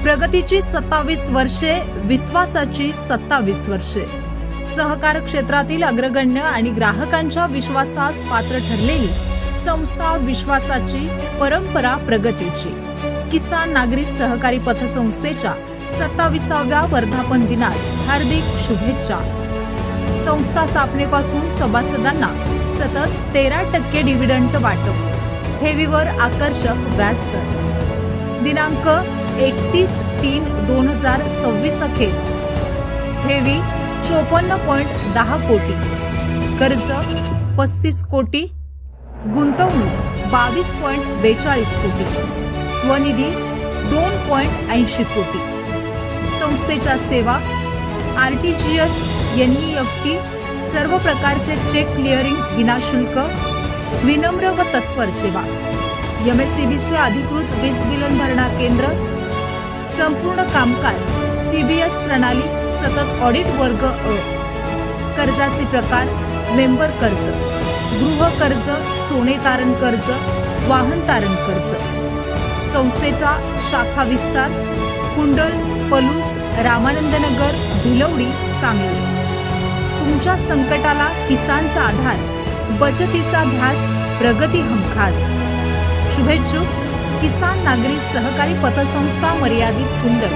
प्रगतीची 27 वर्षे, विश्वासाची 27 वर्षे. सहकार क्षेत्रातील अग्रगण्य आणि ग्राहकांच्या विश्वासास पात्र ठरलेली संस्था, विश्वासाची परंपरा प्रगतीची. किसान नागरी सहकारी पतसंस्थेच्या 27व्या वर्धापन दिनास हार्दिक शुभेच्छा. संस्था स्थापनेपासून सभासदांना सतत 13% डिव्हिडंड वाटप, ठेवीवर आकर्षक व्याजदर. दिनांक 31/3/2026 अखेर ठेवी 54.10 कोटी, कर्ज 35 कोटी, गुंतवणूक 22.42 कोटी, स्वनिधी 2.80 कोटी. संस्थेच्या सेवा RTGS, NEFT, सर्व प्रकारचे चेक क्लिअरिंग विनाशुल्क, विनम्र व तत्पर सेवा. MSCBचे अधिकृत वीज बिल भरणा केंद्र, संपूर्ण कामकाज CBS प्रणाली, सतत ऑडिट वर्ग अ. कर्जाचे प्रकार मेंबर कर्ज, गृह कर्ज, सोने तारण कर्ज, वाहन तारण कर्ज. संस्थेच्या शाखा विस्तार कुंडल, पलूस, रामानंदनगर, भिलवडी, सांगली. तुमच्या संकटाला किसानचा आधार, बचतीचा ध्यास, प्रगती हमखास. शुभेच्छुक किसान नागरी सहकारी पतसंस्था मर्यादित कुंडल.